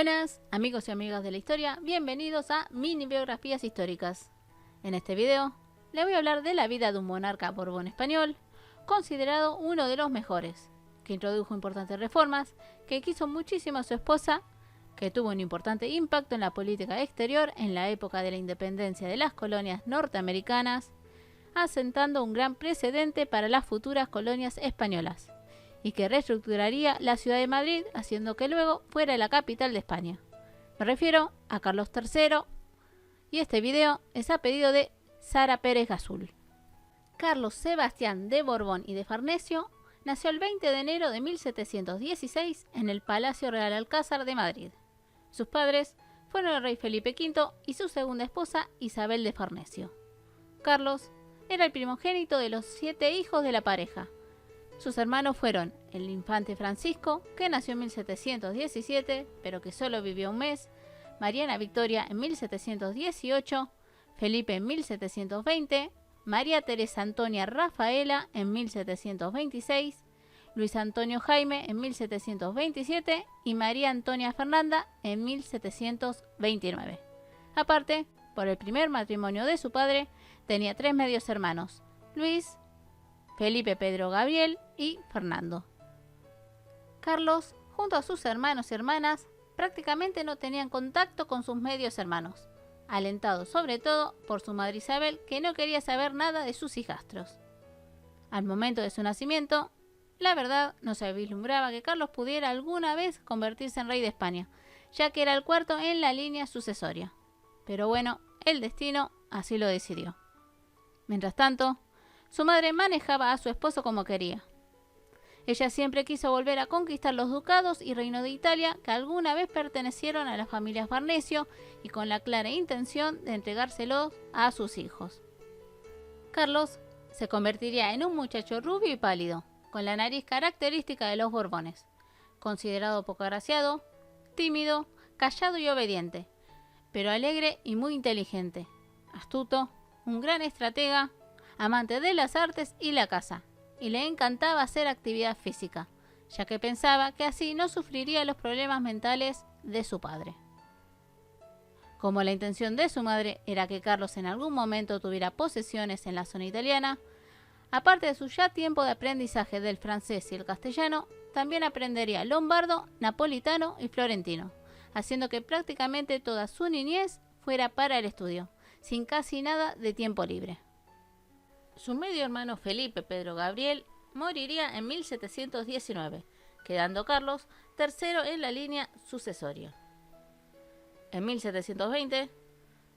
Buenas amigos y amigas de la historia, bienvenidos a Mini Biografías Históricas. En este video les voy a hablar de la vida de un monarca borbón español, considerado uno de los mejores, que introdujo importantes reformas, que quiso muchísimo a su esposa, que tuvo un importante impacto en la política exterior en la época de la independencia de las colonias norteamericanas, asentando un gran precedente para las futuras colonias españolas, y que reestructuraría la ciudad de Madrid, haciendo que luego fuera la capital de España. Me refiero a Carlos III, y este video es a pedido de Sara Pérez Gazul. Carlos Sebastián de Borbón y de Farnesio nació el 20 de enero de 1716 en el Palacio Real Alcázar de Madrid. Sus padres fueron el rey Felipe V y su segunda esposa Isabel de Farnesio. Carlos era el primogénito de los 7 hijos de la pareja. Sus hermanos fueron el infante Francisco, que nació en 1717, pero que solo vivió un mes, Mariana Victoria en 1718, Felipe en 1720, María Teresa Antonia Rafaela en 1726, Luis Antonio Jaime en 1727 y María Antonia Fernanda en 1729. Aparte, por el primer matrimonio de su padre, tenía 3 medios hermanos, Luis, Felipe Pedro Gabriel y Fernando. Carlos, junto a sus hermanos y hermanas, prácticamente no tenían contacto con sus medios hermanos, alentado sobre todo por su madre Isabel, que no quería saber nada de sus hijastros. Al momento de su nacimiento, la verdad no se vislumbraba que Carlos pudiera alguna vez convertirse en rey de España, ya que era el cuarto en la línea sucesoria. Pero bueno, el destino así lo decidió. Mientras tanto, su madre manejaba a su esposo como quería. Ella siempre quiso volver a conquistar los ducados y reino de Italia que alguna vez pertenecieron a las familias Farnesio, y con la clara intención de entregárselos a sus hijos. Carlos se convertiría en un muchacho rubio y pálido, con la nariz característica de los Borbones, considerado poco agraciado, tímido, callado y obediente, pero alegre y muy inteligente, astuto, un gran estratega, amante de las artes y la caza, y le encantaba hacer actividad física, ya que pensaba que así no sufriría los problemas mentales de su padre. Como la intención de su madre era que Carlos en algún momento tuviera posesiones en la zona italiana, aparte de su ya tiempo de aprendizaje del francés y el castellano, también aprendería lombardo, napolitano y florentino, haciendo que prácticamente toda su niñez fuera para el estudio, sin casi nada de tiempo libre. Su medio hermano Felipe Pedro Gabriel moriría en 1719, quedando Carlos III en la línea sucesoria. En 1720,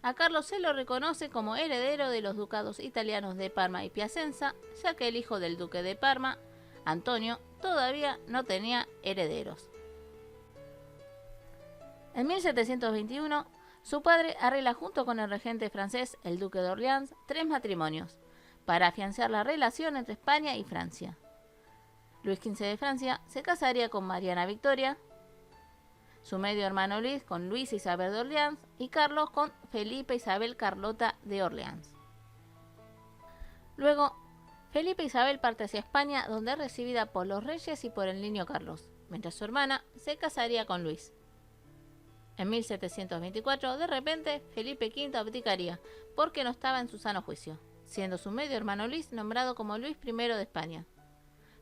a Carlos se lo reconoce como heredero de los ducados italianos de Parma y Piacenza, ya que el hijo del duque de Parma, Antonio, todavía no tenía herederos. En 1721, su padre arregla junto con el regente francés, el duque de Orleans, 3 matrimonios, para afianzar la relación entre España y Francia. Luis XV de Francia se casaría con Mariana Victoria, su medio hermano Luis con Luisa Isabel de Orleans y Carlos con Felipe Isabel Carlota de Orleans. Luego, Felipe Isabel parte hacia España, donde es recibida por los reyes y por el niño Carlos, mientras su hermana se casaría con Luis. En 1724, de repente, Felipe V abdicaría, porque no estaba en su sano juicio, siendo su medio hermano Luis nombrado como Luis I de España.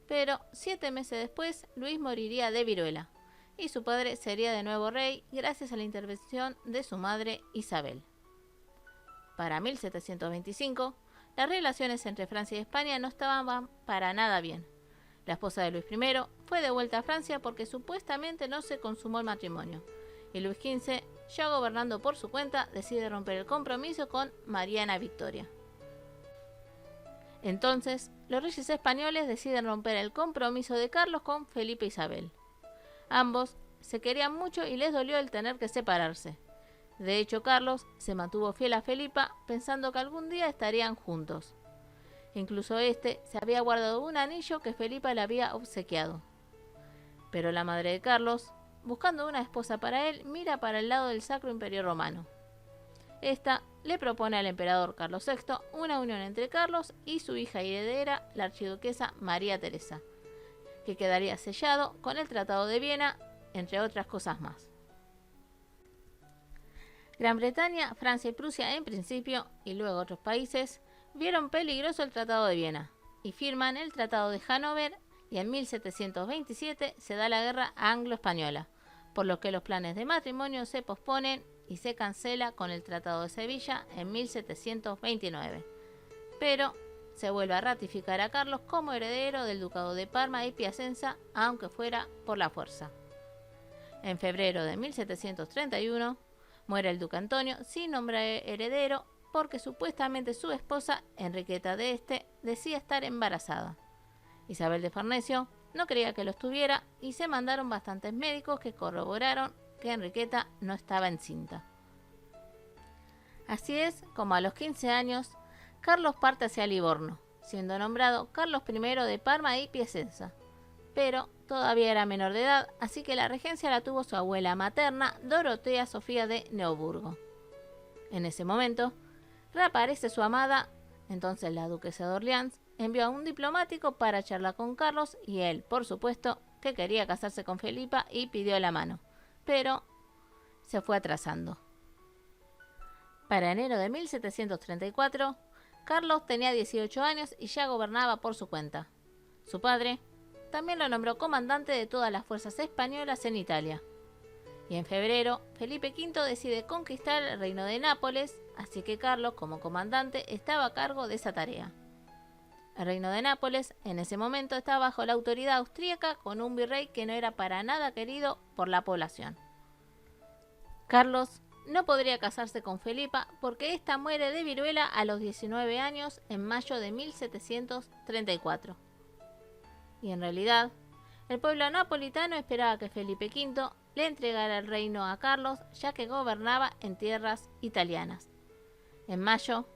Pero 7 meses después, Luis moriría de viruela, y su padre sería de nuevo rey gracias a la intervención de su madre Isabel. Para 1725, las relaciones entre Francia y España no estaban para nada bien. La esposa de Luis I fue devuelta a Francia porque supuestamente no se consumó el matrimonio, y Luis XV, ya gobernando por su cuenta, decide romper el compromiso con Mariana Victoria. Entonces, los reyes españoles deciden romper el compromiso de Carlos con Felipe Isabel. Ambos se querían mucho y les dolió el tener que separarse. De hecho, Carlos se mantuvo fiel a Felipa, pensando que algún día estarían juntos. Incluso este se había guardado un anillo que Felipa le había obsequiado. Pero la madre de Carlos, buscando una esposa para él, mira para el lado del Sacro Imperio Romano. Esta le propone al emperador Carlos VI una unión entre Carlos y su hija y heredera, la archiduquesa María Teresa, que quedaría sellado con el Tratado de Viena, entre otras cosas más. Gran Bretaña, Francia y Prusia en principio, y luego otros países, vieron peligroso el Tratado de Viena y firman el Tratado de Hannover, y en 1727 se da la guerra anglo-española, por lo que los planes de matrimonio se posponen y se cancela con el Tratado de Sevilla en 1729. Pero se vuelve a ratificar a Carlos como heredero del Ducado de Parma y Piacenza, aunque fuera por la fuerza. En febrero de 1731 muere el duque Antonio sin nombrar heredero porque supuestamente su esposa, Enriqueta de Este, decía estar embarazada. Isabel de Farnesio no creía que lo estuviera y se mandaron bastantes médicos que corroboraron que Enriqueta no estaba encinta. Así es como a los 15 años Carlos parte hacia Livorno, siendo nombrado Carlos I de Parma y Piacenza, pero todavía era menor de edad, así que la regencia la tuvo su abuela materna, Dorotea Sofía de Neoburgo. En ese momento, reaparece su amada, entonces la duquesa de Orleans, envió a un diplomático para charlar con Carlos y él, por supuesto, que quería casarse con Felipa y pidió la mano, pero se fue atrasando. Para enero de 1734, Carlos tenía 18 años y ya gobernaba por su cuenta. Su padre también lo nombró comandante de todas las fuerzas españolas en Italia. Y en febrero, Felipe V decide conquistar el reino de Nápoles, así que Carlos, como comandante, estaba a cargo de esa tarea. El reino de Nápoles, en ese momento, estaba bajo la autoridad austríaca con un virrey que no era para nada querido por la población. Carlos no podría casarse con Felipa porque ésta muere de viruela a los 19 años en mayo de 1734. Y en realidad, el pueblo napolitano esperaba que Felipe V le entregara el reino a Carlos, ya que gobernaba en tierras italianas. En mayo,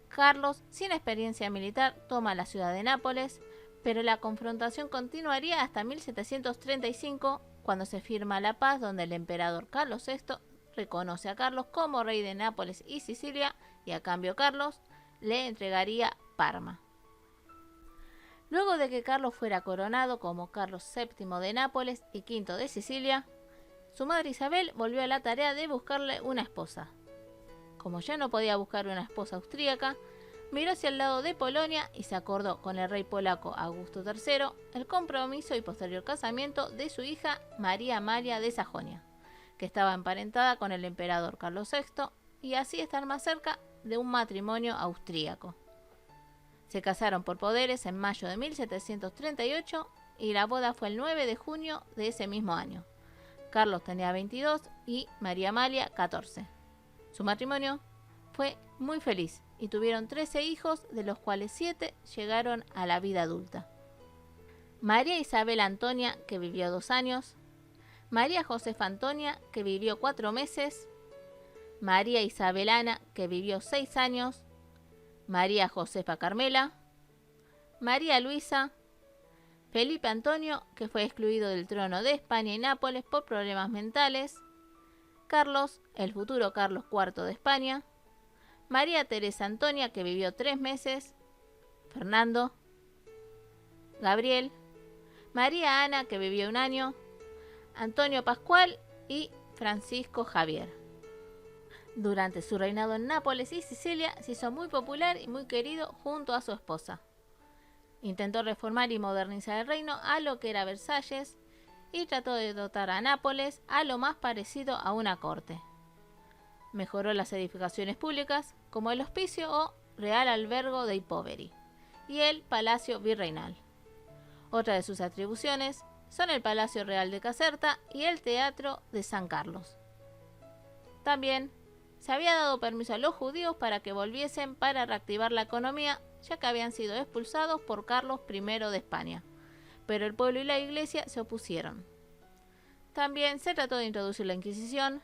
Carlos, sin experiencia militar, toma la ciudad de Nápoles, pero la confrontación continuaría hasta 1735, cuando se firma la paz, donde el emperador Carlos VI reconoce a Carlos como rey de Nápoles y Sicilia, y a cambio Carlos le entregaría Parma. Luego de que Carlos fuera coronado como Carlos VII de Nápoles y V de Sicilia, su madre Isabel volvió a la tarea de buscarle una esposa. Como ya no podía buscar una esposa austríaca, miró hacia el lado de Polonia y se acordó con el rey polaco Augusto III el compromiso y posterior casamiento de su hija María Amalia de Sajonia, que estaba emparentada con el emperador Carlos VI y así estar más cerca de un matrimonio austríaco. Se casaron por poderes en mayo de 1738 y la boda fue el 9 de junio de ese mismo año. Carlos tenía 22 y María Amalia 14. Su matrimonio fue muy feliz y tuvieron 13 hijos, de los cuales 7 llegaron a la vida adulta. María Isabel Antonia, que vivió 2 años, María Josefa Antonia, que vivió 4 meses, María Isabel Ana, que vivió 6 años, María Josefa Carmela, María Luisa, Felipe Antonio, que fue excluido del trono de España y Nápoles por problemas mentales, Carlos, el futuro Carlos IV de España, María Teresa Antonia, que vivió 3 meses, Fernando, Gabriel, María Ana, que vivió 1 año, Antonio Pascual y Francisco Javier. Durante su reinado en Nápoles y Sicilia se hizo muy popular y muy querido junto a su esposa. Intentó reformar y modernizar el reino a lo que era Versalles y trató de dotar a Nápoles a lo más parecido a una corte. Mejoró las edificaciones públicas como el Hospicio o Real Albergo dei Poveri y el Palacio Virreinal. Otra de sus atribuciones son el Palacio Real de Caserta y el Teatro de San Carlos. También se había dado permiso a los judíos para que volviesen para reactivar la economía, ya que habían sido expulsados por Carlos I de España, pero el pueblo y la iglesia se opusieron. También se trató de introducir la Inquisición,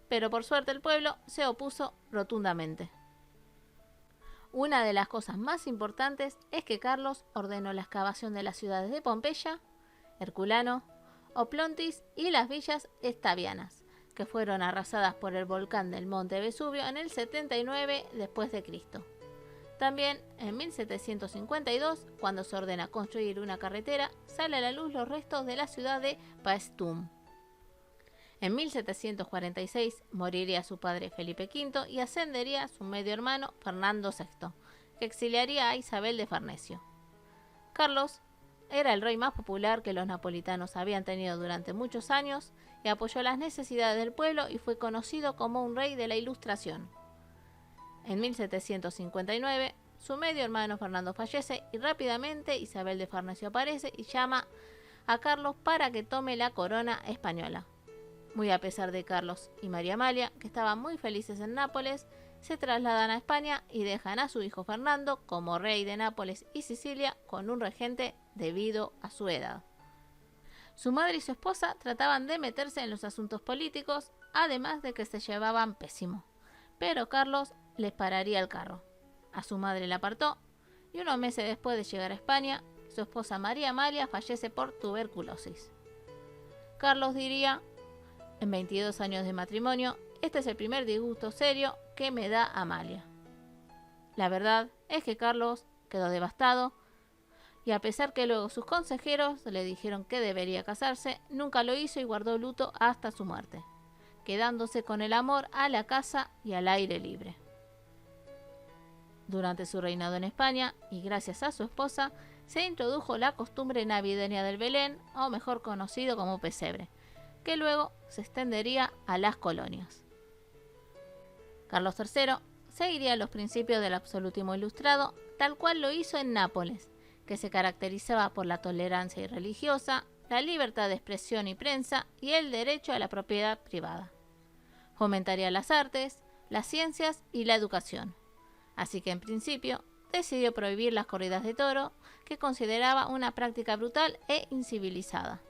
pero por suerte el pueblo se opuso rotundamente. Una de las cosas más importantes es que Carlos ordenó la excavación de las ciudades de Pompeya, Herculano, Oplontis y las villas estavianas, que fueron arrasadas por el volcán del monte Vesubio en el 79 después de Cristo. También en 1752, cuando se ordena construir una carretera, sale a la luz los restos de la ciudad de Paestum. En 1746 moriría su padre Felipe V y ascendería su medio hermano Fernando VI, que exiliaría a Isabel de Farnesio. Carlos era el rey más popular que los napolitanos habían tenido durante muchos años y apoyó las necesidades del pueblo y fue conocido como un rey de la Ilustración. En 1759, su medio hermano Fernando fallece y rápidamente Isabel de Farnesio aparece y llama a Carlos para que tome la corona española. Muy a pesar de Carlos y María Amalia, que estaban muy felices en Nápoles, se trasladan a España y dejan a su hijo Fernando como rey de Nápoles y Sicilia con un regente debido a su edad. Su madre y su esposa trataban de meterse en los asuntos políticos, además de que se llevaban pésimo, pero Carlos les pararía el carro. A su madre la apartó y unos meses después de llegar a España, su esposa María Amalia fallece por tuberculosis. Carlos diría: en 22 años de matrimonio, este es el primer disgusto serio que me da Amalia. La verdad es que Carlos quedó devastado y a pesar que luego sus consejeros le dijeron que debería casarse, nunca lo hizo y guardó luto hasta su muerte, quedándose con el amor a la casa y al aire libre. Durante su reinado en España, y gracias a su esposa, se introdujo la costumbre navideña del Belén, o mejor conocido como pesebre, que luego se extendería a las colonias. Carlos III seguiría los principios del absolutismo ilustrado, tal cual lo hizo en Nápoles, que se caracterizaba por la tolerancia irreligiosa, la libertad de expresión y prensa y el derecho a la propiedad privada. Fomentaría las artes, las ciencias y la educación. Así que en principio decidió prohibir las corridas de toro, que consideraba una práctica brutal e incivilizada.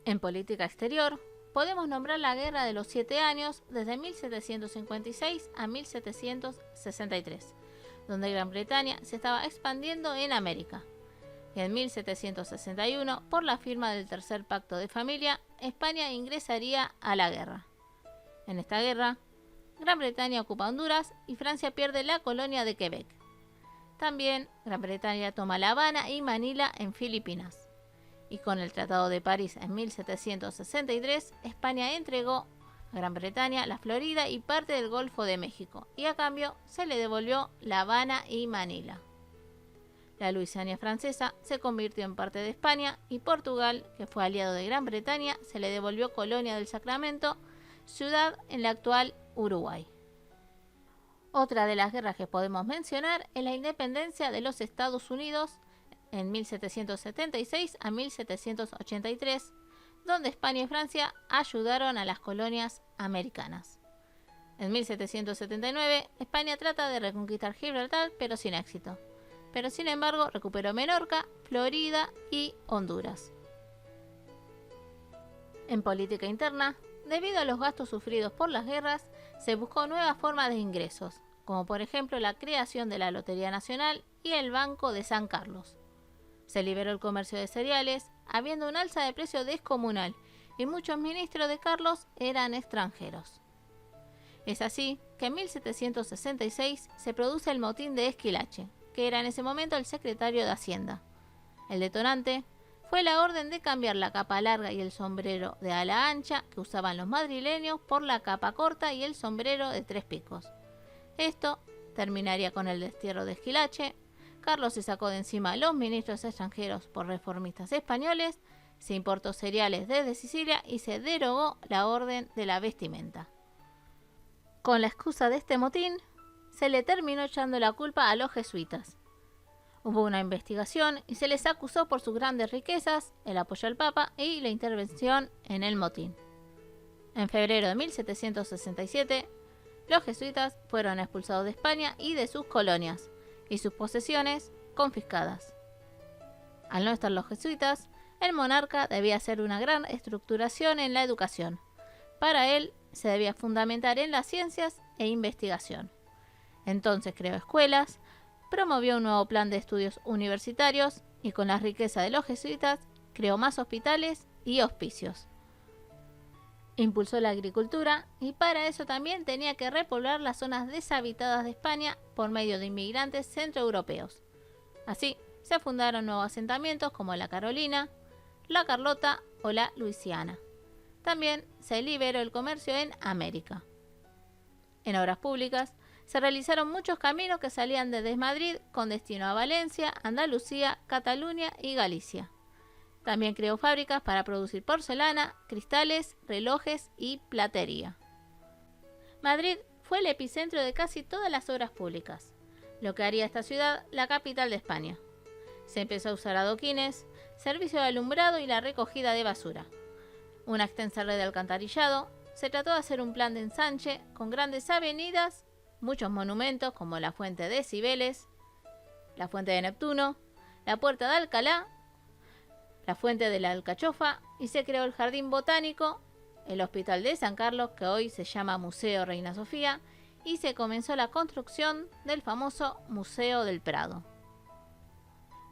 En política exterior, podemos nombrar la Guerra de los 7 Años desde 1756 a 1763, donde Gran Bretaña se estaba expandiendo en América. Y en 1761, por la firma del Tercer Pacto de Familia, España ingresaría a la guerra. En esta guerra, Gran Bretaña ocupa Honduras y Francia pierde la colonia de Quebec. También Gran Bretaña toma La Habana y Manila en Filipinas. Y con el Tratado de París en 1763, España entregó a Gran Bretaña la Florida y parte del Golfo de México, y a cambio se le devolvió La Habana y Manila. La Luisiana francesa se convirtió en parte de España y Portugal, que fue aliado de Gran Bretaña, se le devolvió Colonia del Sacramento, ciudad en la actual Uruguay. Otra de las guerras que podemos mencionar es la independencia de los Estados Unidos en 1776 a 1783, donde España y Francia ayudaron a las colonias americanas. En 1779, España trata de reconquistar Gibraltar, pero sin éxito. Pero sin embargo, recuperó Menorca, Florida y Honduras. En política interna, debido a los gastos sufridos por las guerras, se buscó nuevas formas de ingresos, como por ejemplo la creación de la Lotería Nacional y el Banco de San Carlos. Se liberó el comercio de cereales, habiendo un alza de precio descomunal, y muchos ministros de Carlos eran extranjeros. Es así que en 1766 se produce el motín de Esquilache, que era en ese momento el secretario de Hacienda. El detonante fue la orden de cambiar la capa larga y el sombrero de ala ancha que usaban los madrileños por la capa corta y el sombrero de 3 picos. Esto terminaría con el destierro de Esquilache. Carlos se sacó de encima a los ministros extranjeros por reformistas españoles, se importó cereales desde Sicilia y se derogó la orden de la vestimenta. Con la excusa de este motín, se le terminó echando la culpa a los jesuitas. Hubo una investigación y se les acusó por sus grandes riquezas, el apoyo al Papa y la intervención en el motín. En febrero de 1767, los jesuitas fueron expulsados de España y de sus colonias, y sus posesiones confiscadas. Al no estar los jesuitas, el monarca debía hacer una gran estructuración en la educación. Para él, se debía fundamentar en las ciencias e investigación. Entonces creó escuelas, promovió un nuevo plan de estudios universitarios y con la riqueza de los jesuitas creó más hospitales y hospicios. Impulsó la agricultura y para eso también tenía que repoblar las zonas deshabitadas de España por medio de inmigrantes centroeuropeos. Así se fundaron nuevos asentamientos como la Carolina, la Carlota o la Luisiana. también se liberó el comercio en América. En obras públicas, se realizaron muchos caminos que salían desde Madrid con destino a Valencia, Andalucía, Cataluña y Galicia. También creó fábricas para producir porcelana, cristales, relojes y platería. Madrid fue el epicentro de casi todas las obras públicas, lo que haría esta ciudad la capital de España. Se empezó a usar adoquines, servicio de alumbrado y la recogida de basura. Una extensa red de alcantarillado. Se trató de hacer un plan de ensanche con grandes avenidas, muchos monumentos como la Fuente de Cibeles, la Fuente de Neptuno, la Puerta de Alcalá, la Fuente de la Alcachofa, y se creó el Jardín Botánico, el Hospital de San Carlos, que hoy se llama Museo Reina Sofía, y se comenzó la construcción del famoso Museo del Prado.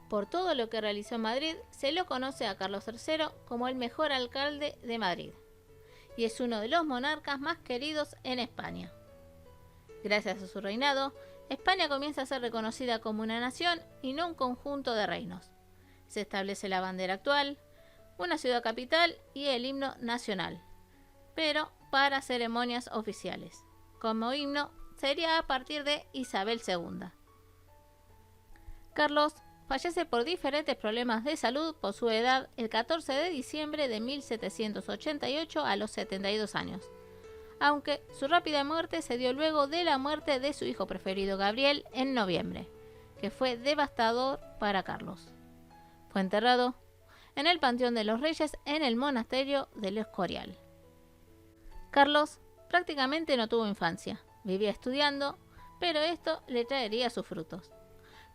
Por todo lo que realizó en Madrid, se lo conoce a Carlos III como el mejor alcalde de Madrid, y es uno de los monarcas más queridos en España. Gracias a su reinado, España comienza a ser reconocida como una nación y no un conjunto de reinos. Se establece la bandera actual, una ciudad capital y el himno nacional, pero para ceremonias oficiales. Como himno sería a partir de Isabel II. Carlos fallece por diferentes problemas de salud por su edad el 14 de diciembre de 1788 a los 72 años, aunque su rápida muerte se dio luego de la muerte de su hijo preferido Gabriel en noviembre, que fue devastador para Carlos. Fue enterrado en el Panteón de los Reyes en el monasterio del Escorial. Carlos prácticamente no tuvo infancia, vivía estudiando, pero esto le traería sus frutos.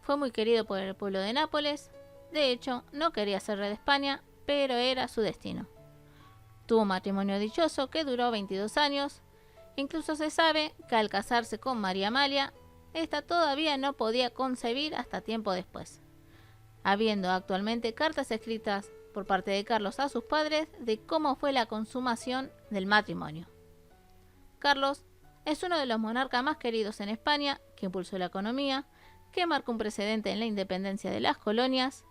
Fue muy querido por el pueblo de Nápoles. De hecho, no quería ser rey de España, pero era su destino. Tuvo un matrimonio dichoso que duró 22 años. Incluso se sabe que al casarse con María Amalia, esta todavía no podía concebir hasta tiempo después, habiendo actualmente cartas escritas por parte de Carlos a sus padres de cómo fue la consumación del matrimonio. Carlos es uno de los monarcas más queridos en España, que impulsó la economía, que marcó un precedente en la independencia de las colonias,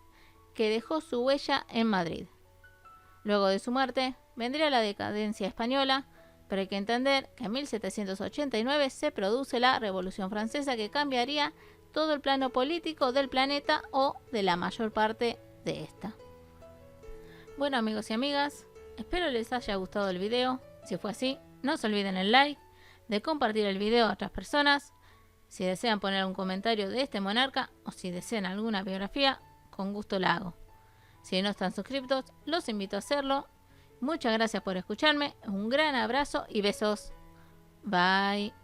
que dejó su huella en Madrid. Luego de su muerte, vendría la decadencia española, pero hay que entender que en 1789 se produce la Revolución Francesa, que cambiaría todo el plano político del planeta o de la mayor parte de esta. Bueno, amigos y amigas, espero les haya gustado el video. Si fue así, no se olviden el like, de compartir el video a otras personas. Si desean poner un comentario de este monarca o si desean alguna biografía, con gusto la hago. Si no están suscritos, los invito a hacerlo. Muchas gracias por escucharme, un gran abrazo y besos. Bye.